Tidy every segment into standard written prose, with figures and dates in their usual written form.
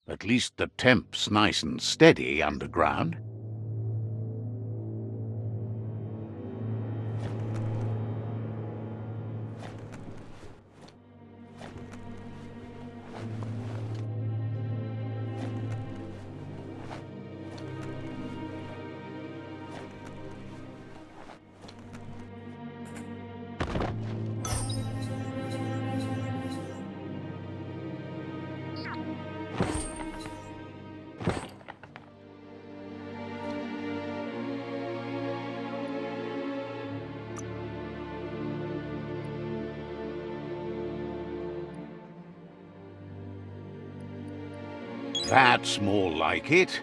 At least the temp's nice and steady underground. That's more like it.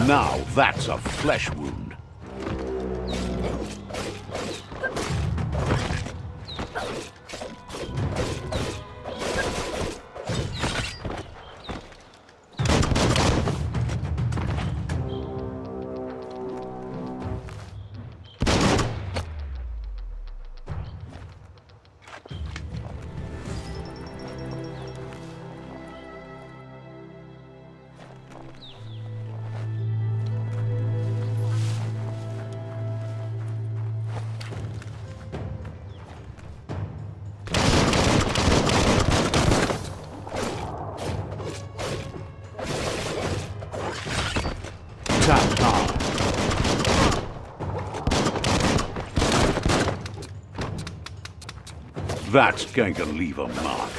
Now that's a flesh wound. That's going to leave a mark.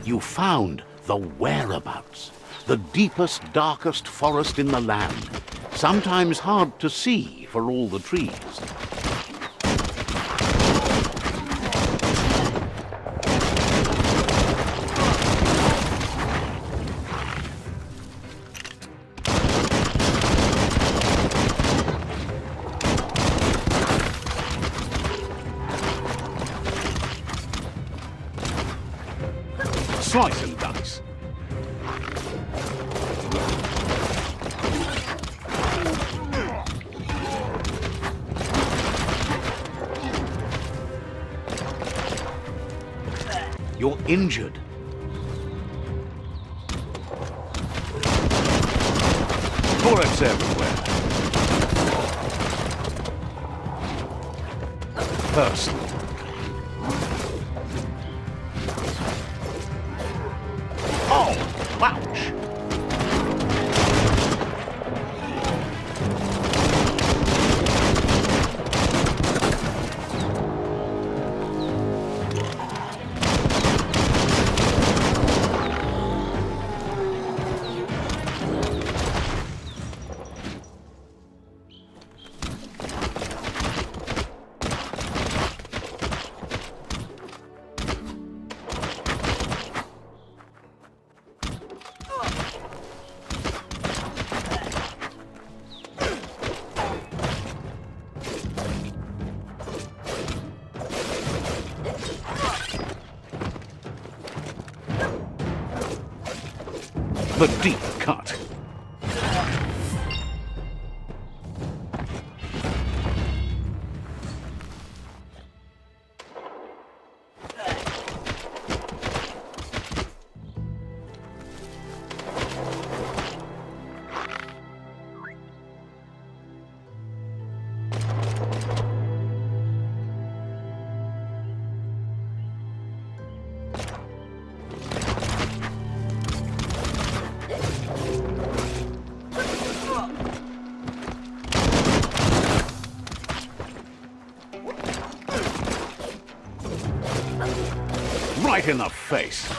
You found the whereabouts, the deepest, darkest forest in the land, sometimes hard to see for all the trees. Slice and dice. You're injured. Bullets everywhere. Personal. Oh, ouch! The deep cut. Right in the face.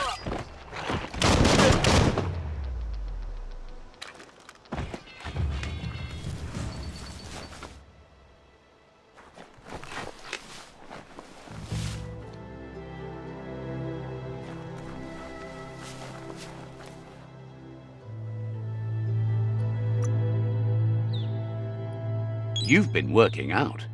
You've been working out.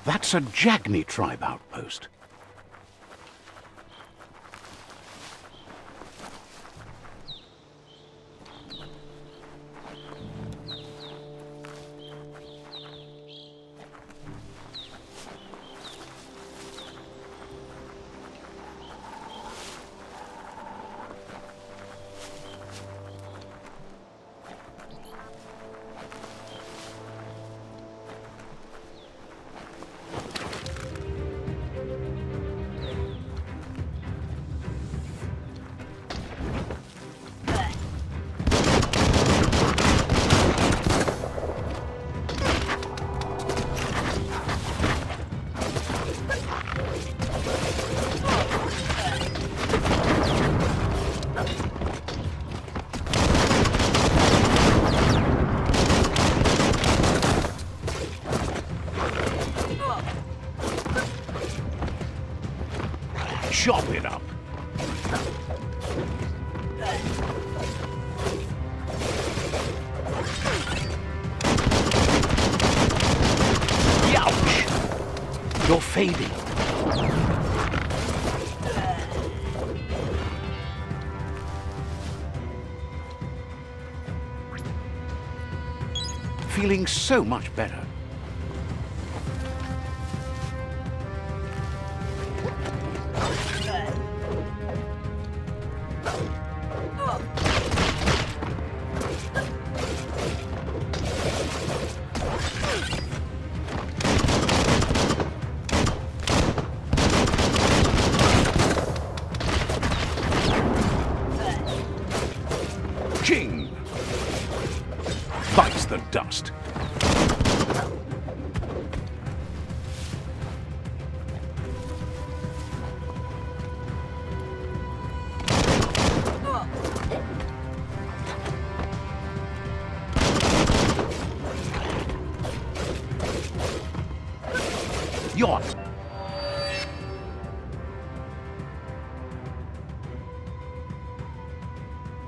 That's a Jagni tribe outpost. Chop it up. Youch! You're fading. Feeling so much better. Ching! Bites the dust. Yawn.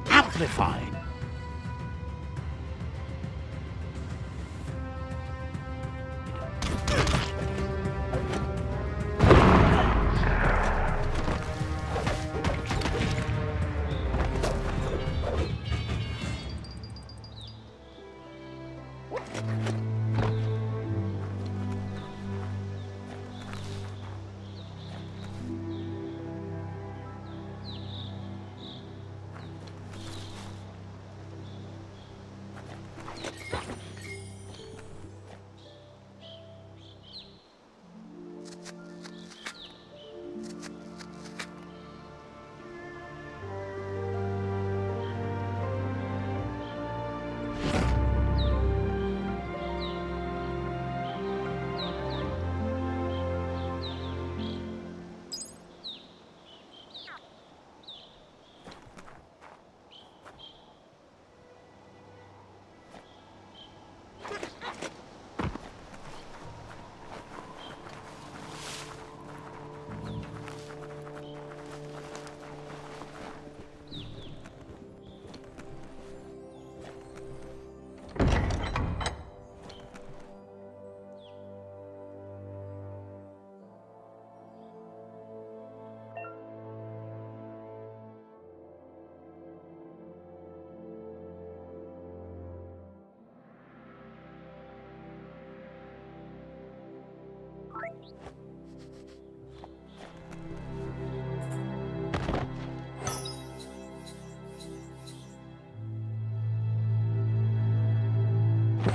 Amplified.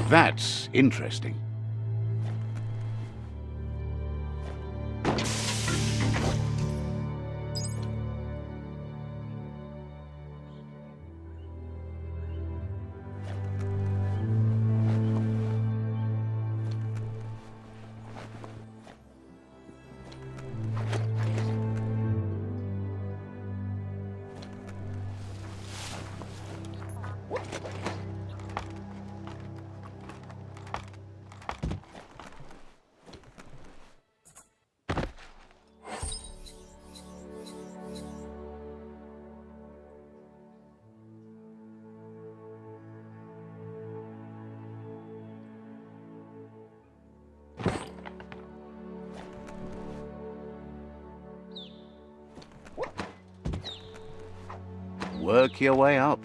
That's interesting. Work your way up.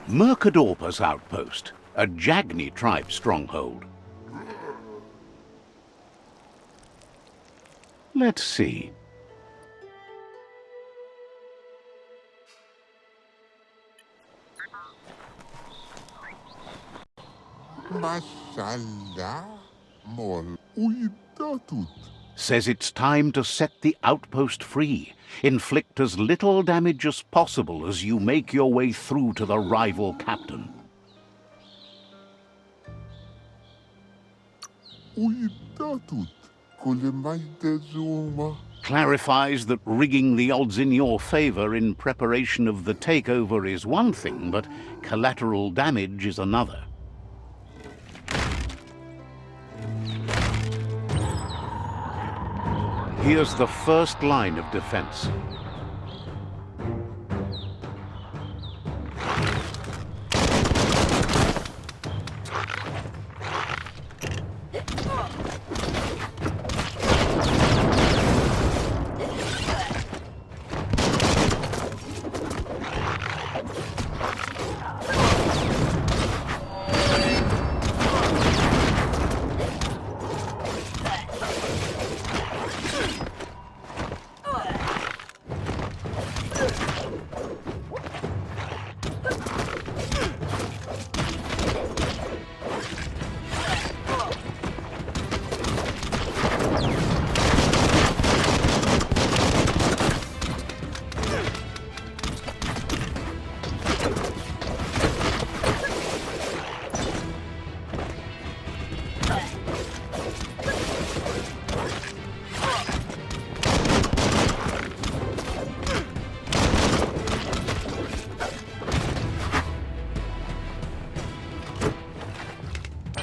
Mercadorpa's outpost, a Jagni tribe stronghold. Let's see. Says it's time to set the outpost free. Inflict as little damage as possible as you make your way through to the rival captain. Clarifies that rigging the odds in your favor in preparation of the takeover is one thing, but collateral damage is another. Here's the first line of defense.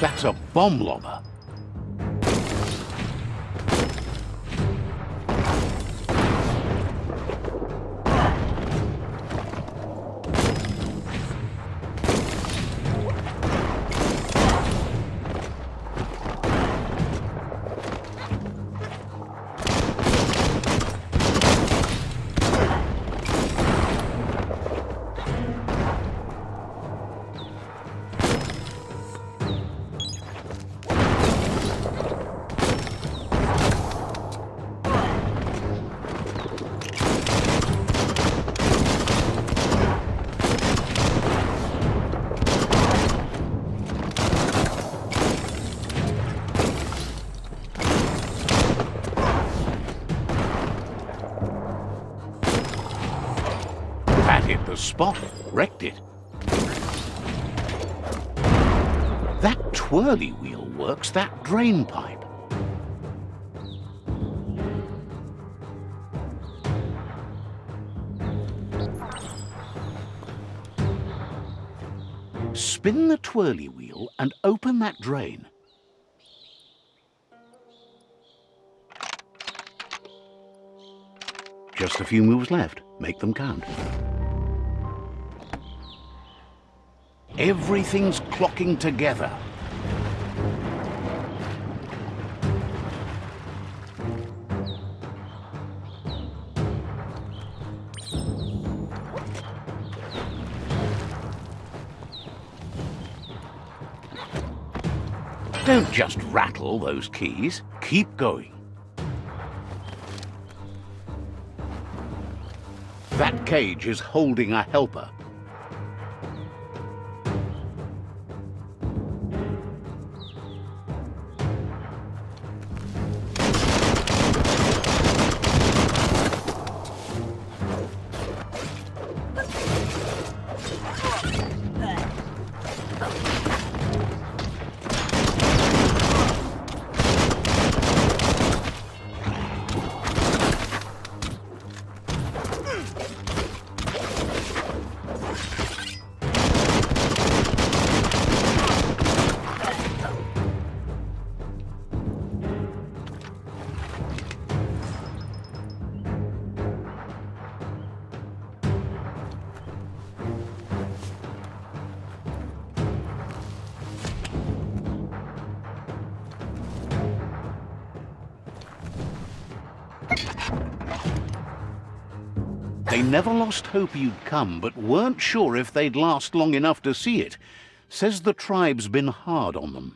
That's a bomb lobber. Hit the spot, wrecked it. That twirly wheel works that drain pipe. Spin the twirly wheel and open that drain. Just a few moves left. Make them count. Everything's clocking together. Don't just rattle those keys. Keep going. That cage is holding a helper. They never lost hope you'd come, but weren't sure if they'd last long enough to see it. Says the tribe's been hard on them.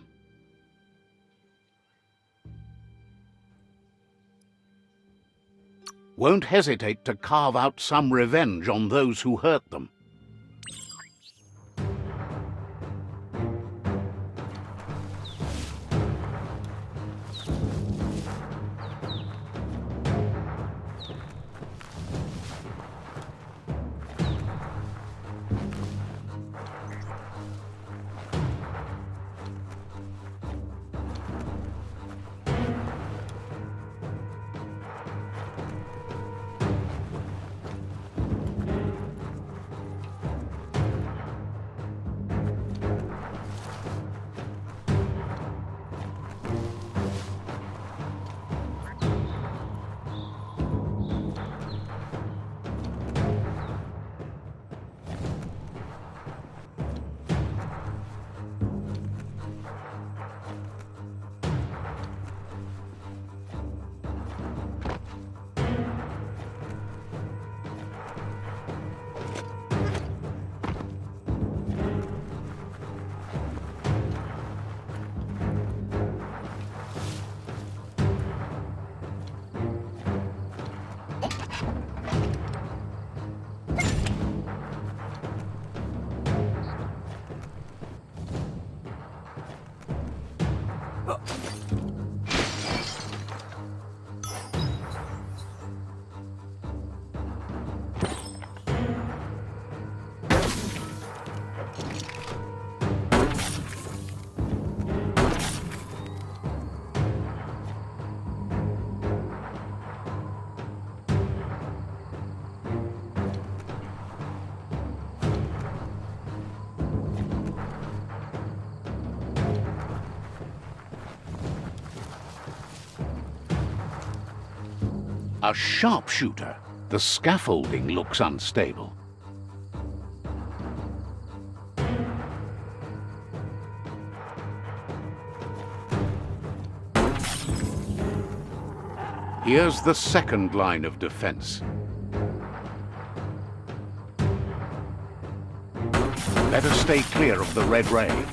Won't hesitate to carve out some revenge on those who hurt them. A sharpshooter. The scaffolding looks unstable. Here's the second line of defense. Better stay clear of the red ray.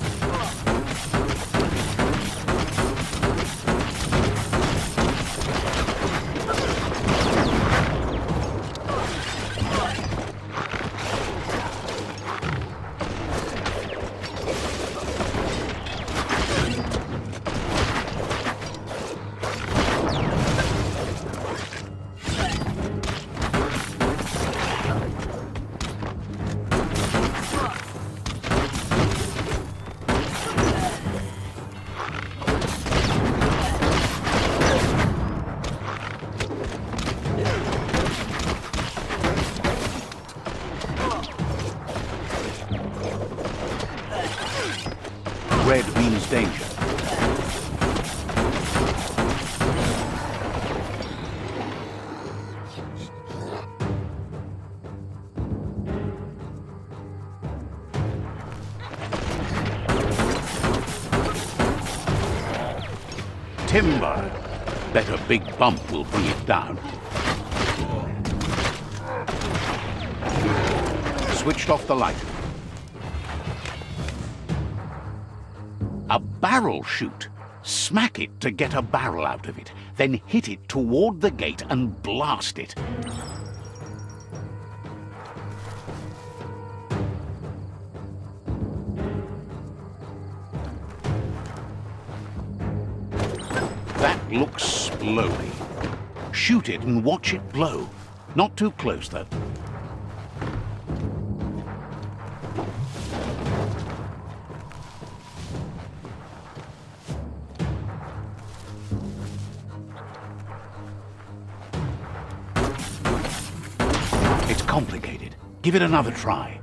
Red means danger. Timber. Bet a big bump will bring it down. Switched off the light. A barrel shoot. Smack it to get a barrel out of it, then hit it toward the gate and blast it. That looks splody. Shoot it and watch it blow. Not too close, though. It's complicated. Give it another try.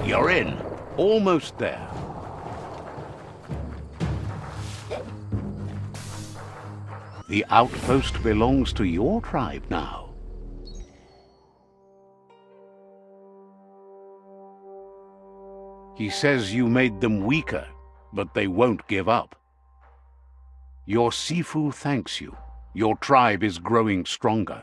You're in. Almost there. The outpost belongs to your tribe now. He says you made them weaker, but they won't give up. Your Sifu thanks you. Your tribe is growing stronger.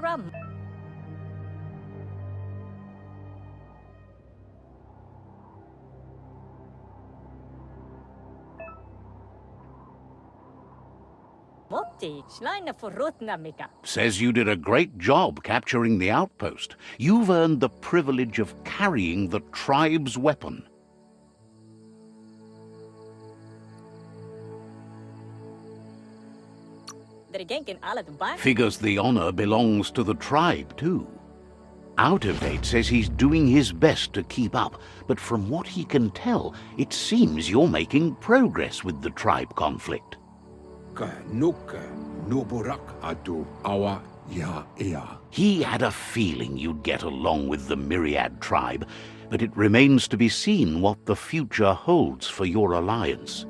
Karam. Motti, Schleine for Rotnamika. Says you did a great job capturing the outpost. You've earned the privilege of carrying the tribe's weapon. Figures the honor belongs to the tribe, too. Out of Date says he's doing his best to keep up, but from what he can tell, it seems you're making progress with the tribe conflict. He had a feeling you'd get along with the Myriad tribe, but it remains to be seen what the future holds for your alliance.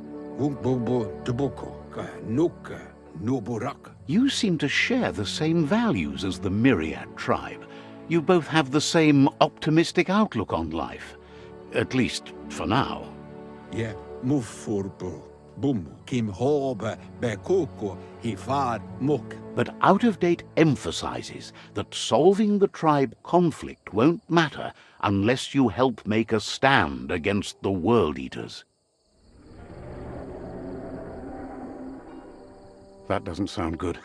You seem to share the same values as the Myriad tribe. You both have the same optimistic outlook on life. At least, for now. Yeah, move for boom. Kim hobe bekoko hifad muk. But Out of Date emphasizes that solving the tribe conflict won't matter unless you help make a stand against the World Eaters. That doesn't sound good.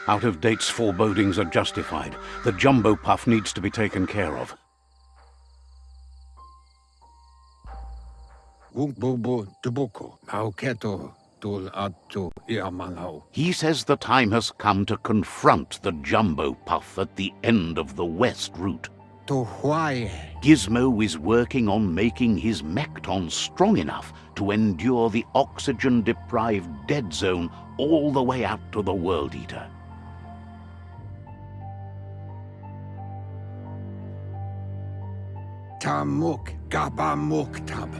Out of Date's forebodings are justified. The jumbo puff needs to be taken care of. He says the time has come to confront the jumbo puff at the end of the west route. Gizmo is working on making his Mekton strong enough to endure the oxygen-deprived dead zone all the way out to the World Eater.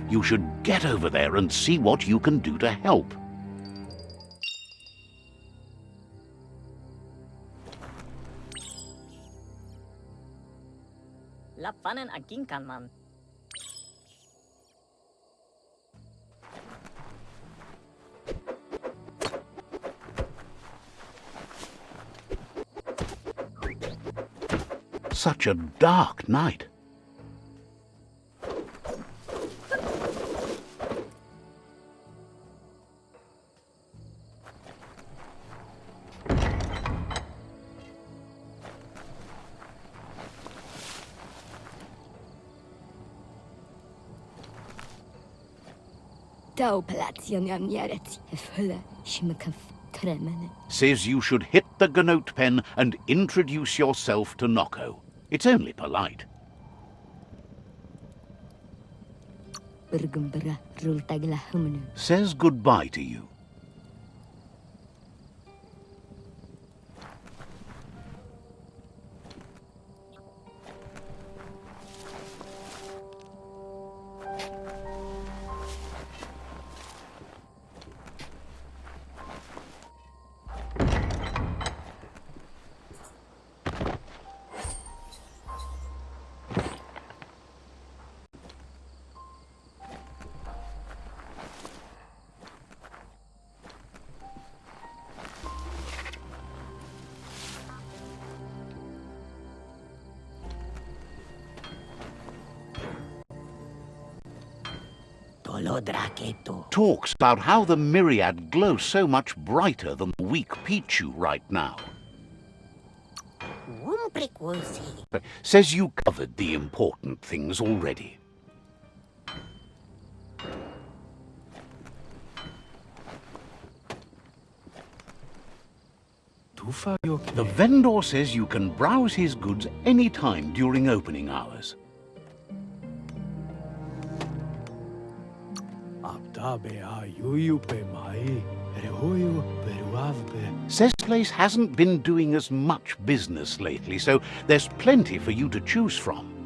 You should get over there and see what you can do to help. Lapanan aginkan man. Such a dark night. Says you should hit the Ganote pen and introduce yourself to Noko. It's only polite. Says goodbye to you. Talks about how the Myriad glow so much brighter than the weak Pichu right now. Says you covered the important things already. The vendor says you can browse his goods any time during opening hours. Says place hasn't been doing as much business lately, so there's plenty for you to choose from.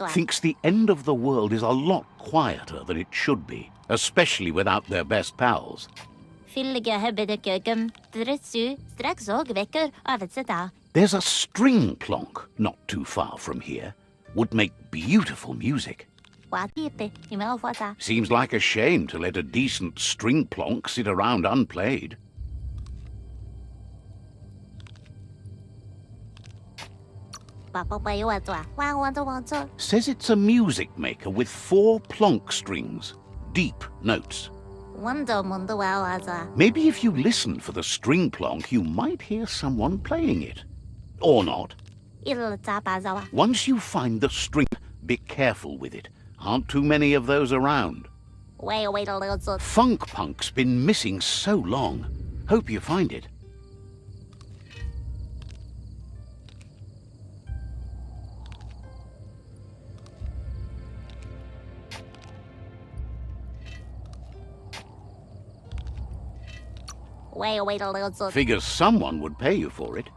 Thinks the end of the world is a lot quieter than it should be, especially without their best pals. There's a string plonk not too far from here. Would make beautiful music. Seems like a shame to let a decent string plonk sit around unplayed. Says it's a music maker with 4 plonk strings. Deep notes. Maybe if you listen for the string plonk, you might hear someone playing it. Or not. Once you find the string, be careful with it. Aren't too many of those around. Funk Punk's been missing so long. Hope you find it. Figures someone would pay you for it.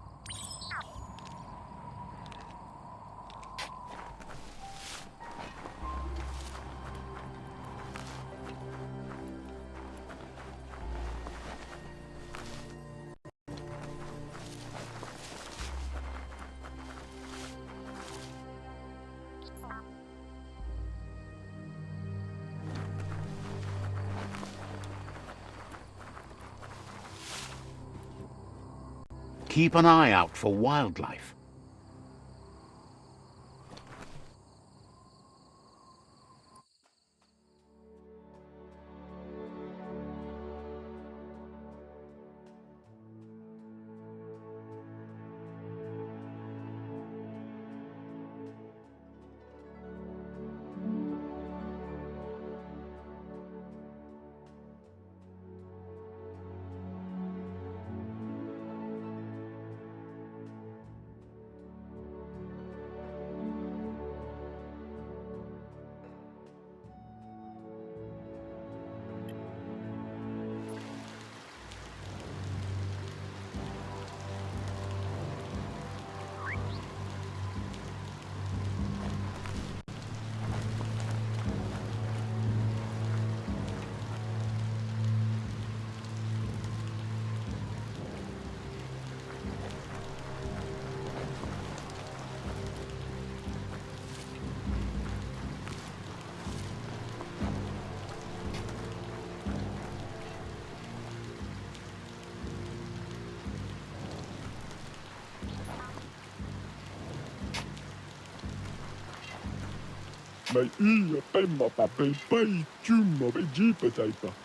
Keep an eye out for wildlife.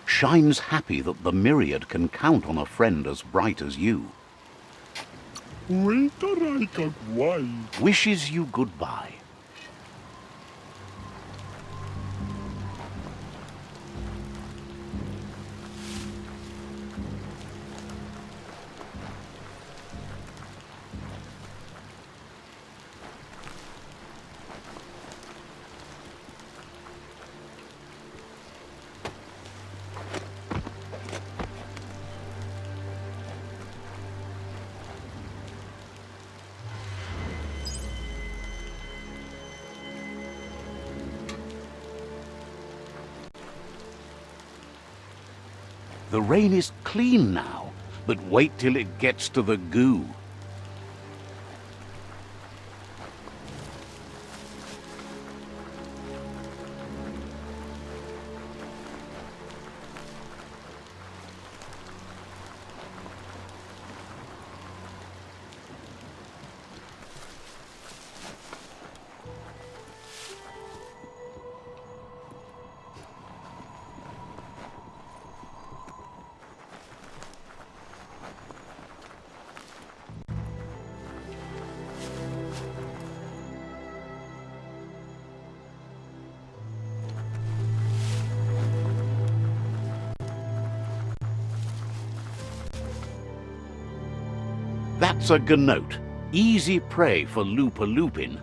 Shines happy that the myriad can count on a friend as bright as you. Wishes you goodbye. The rain is clean now, but wait till it gets to the goo. That's a gnote. Easy prey for Lupin.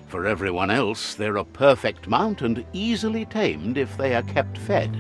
For everyone else, they're a perfect mount and easily tamed if they are kept fed.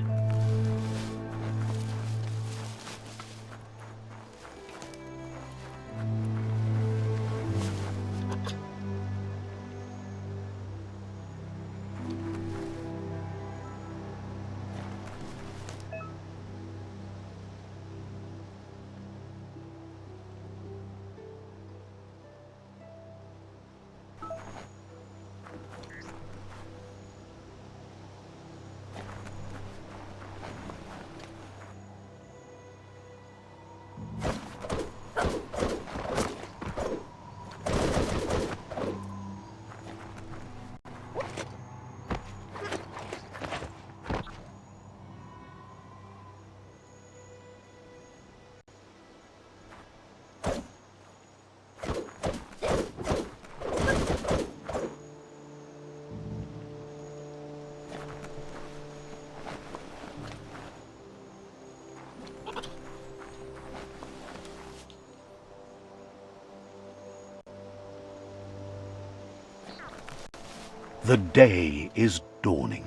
The day is dawning.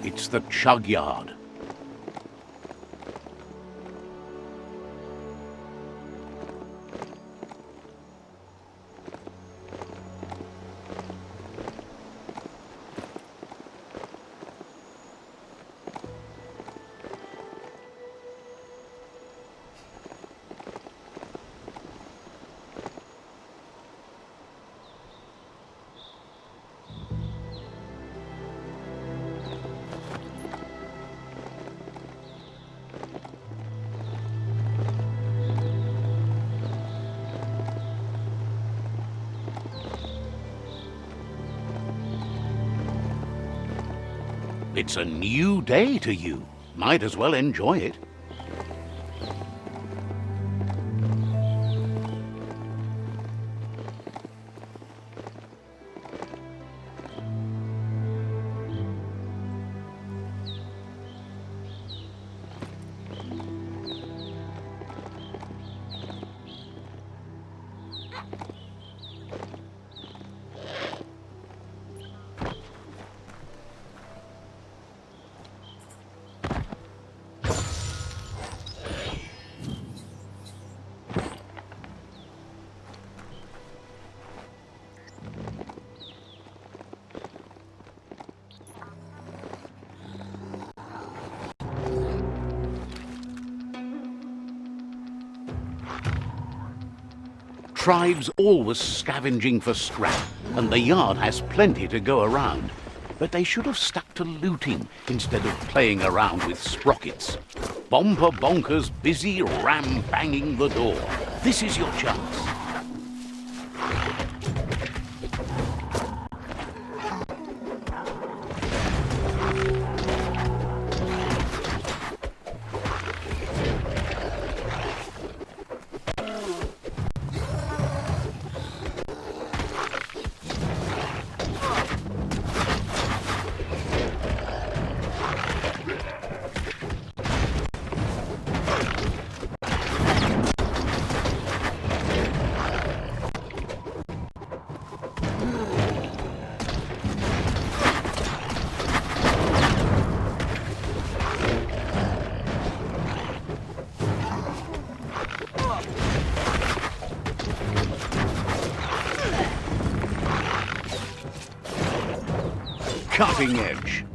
It's the chug yard. It's a new day to you. Might as well enjoy it. Tribes always scavenging for scrap, and the yard has plenty to go around. But they should have stuck to looting instead of playing around with sprockets. Bomper bonkers busy ram-banging the door. This is your chance. Cutting edge.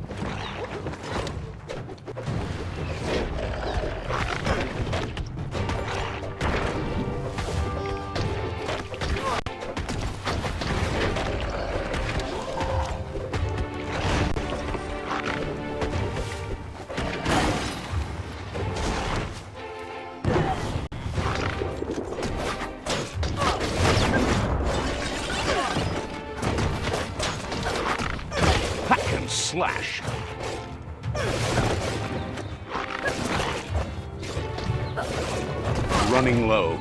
Slash. Running low.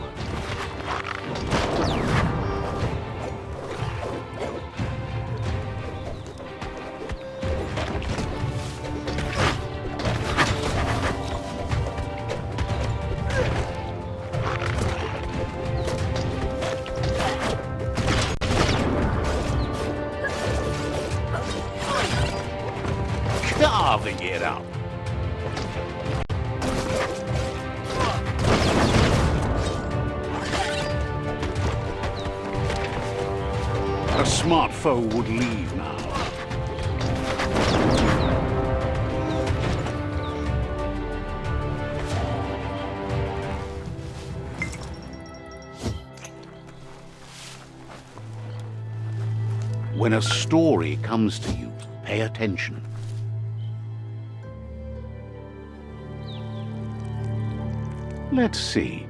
carving it up. A smart foe would leave now. When a story comes to you, pay attention. Let's see.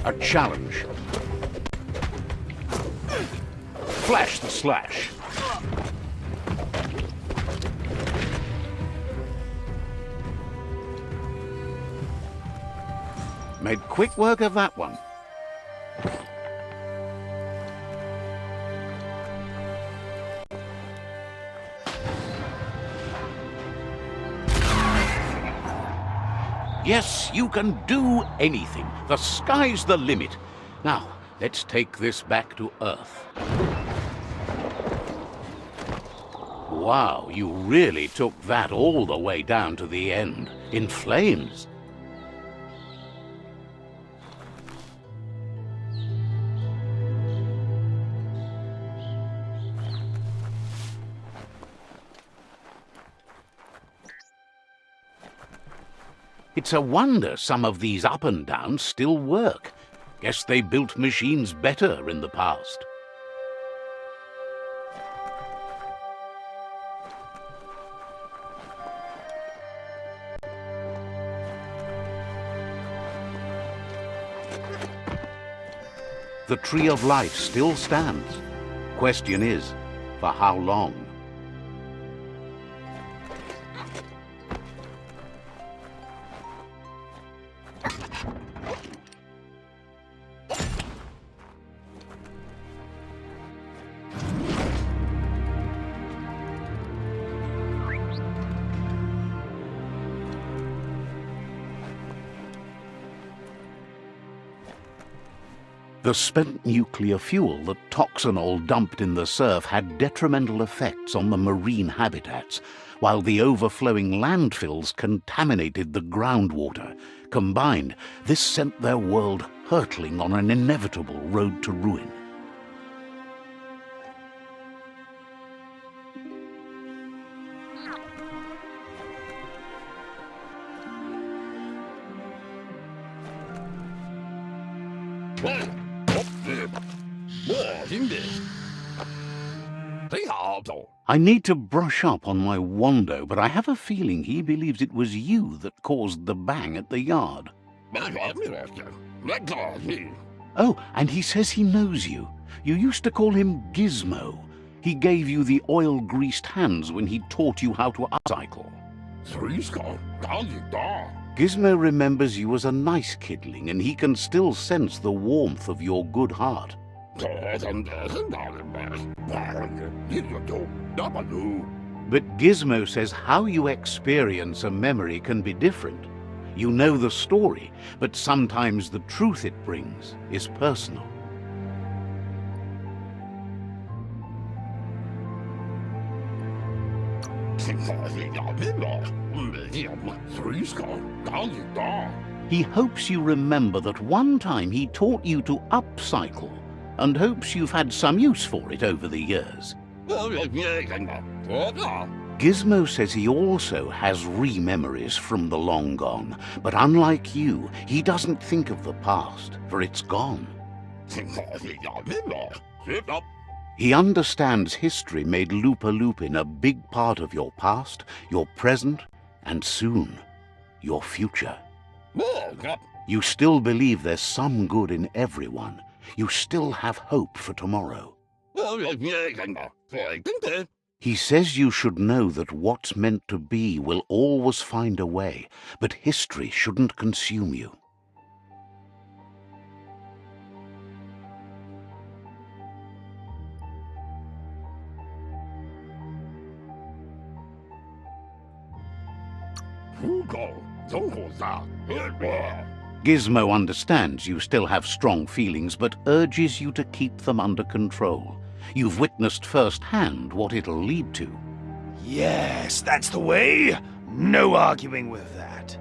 A challenge. Flash the slash. Made quick work of that one. Yes, you can do anything. The sky's the limit. Now, let's take this back to Earth. Wow, you really took that all the way down to the end, in flames. It's a wonder some of these up and downs still work. Guess they built machines better in the past. The Tree of Life still stands. Question is, for how long? The spent nuclear fuel that Toxanol dumped in the surf had detrimental effects on the marine habitats, while the overflowing landfills contaminated the groundwater. Combined, this sent their world hurtling on an inevitable road to ruin. I need to brush up on my Wando, but I have a feeling he believes it was you that caused the bang at the yard. Oh, and he says he knows you. You used to call him Gizmo. He gave you the oil-greased hands when he taught you how to upcycle. Gizmo remembers you as a nice kidling, and he can still sense the warmth of your good heart. But Gizmo says how you experience a memory can be different. You know the story, but sometimes the truth it brings is personal. He hopes you remember that one time he taught you to upcycle, and hopes you've had some use for it over the years. Gizmo says he also has re-memories from the long gone, but unlike you, he doesn't think of the past, for it's gone. He understands history made Loopin a big part of your past, your present, and soon, your future. You still believe there's some good in everyone. You still have hope for tomorrow. He says you should know that what's meant to be will always find a way, but history shouldn't consume you. Gizmo understands you still have strong feelings, but urges you to keep them under control. You've witnessed firsthand what it'll lead to. Yes, that's the way. No arguing with that.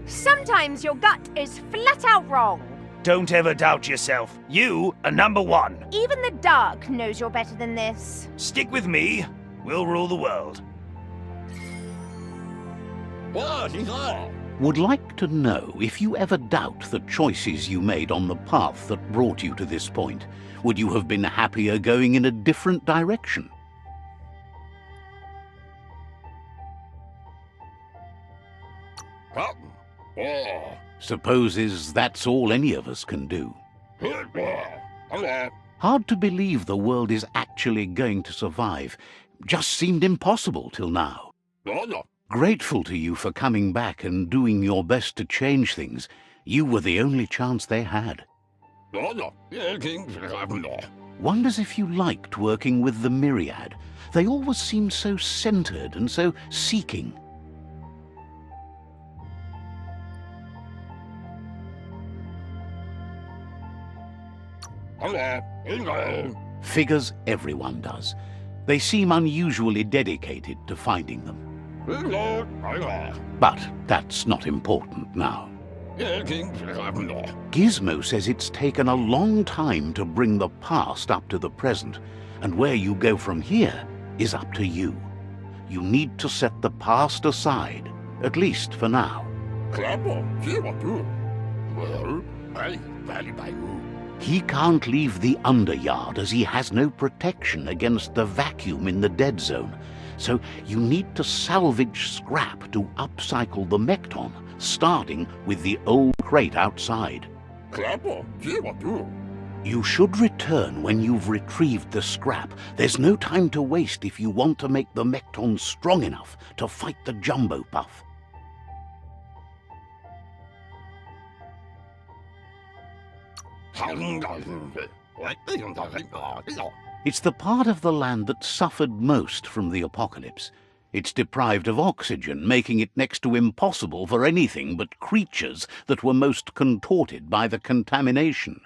Sometimes your gut is flat out wrong. Don't ever doubt yourself. You are number one. Even the dark knows you're better than this. Stick with me. We'll rule the world. Would like to know if you ever doubt the choices you made on the path that brought you to this point. Would you have been happier going in a different direction? Supposes that's all any of us can do. Hard to believe the world is actually going to survive. Just seemed impossible till now. Grateful to you for coming back and doing your best to change things. You were the only chance they had. Wonders if you liked working with the Myriad. They always seemed so centered and so seeking. Figures everyone does. They seem unusually dedicated to finding them. But that's not important now. Gizmo says it's taken a long time to bring the past up to the present, and where you go from here is up to you. You need to set the past aside, at least for now. He can't leave the Underyard as he has no protection against the vacuum in the dead zone. So you need to salvage scrap to upcycle the Mekton, starting with the old crate outside. You should return when you've retrieved the scrap. There's no time to waste if you want to make the Mekton strong enough to fight the Jumbo Puff. It's the part of the land that suffered most from the apocalypse. It's deprived of oxygen, making it next to impossible for anything but creatures that were most contorted by the contamination.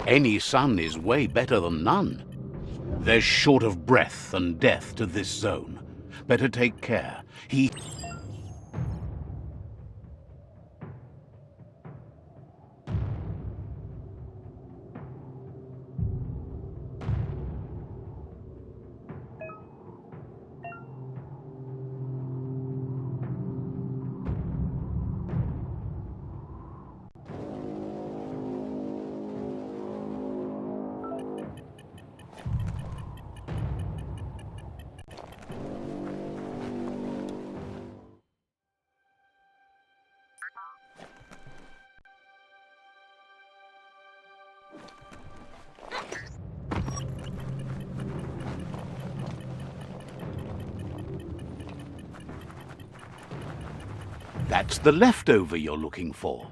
Any sun is way better than none. There's short of breath and death to this zone. Better take care. That's the leftover you're looking for.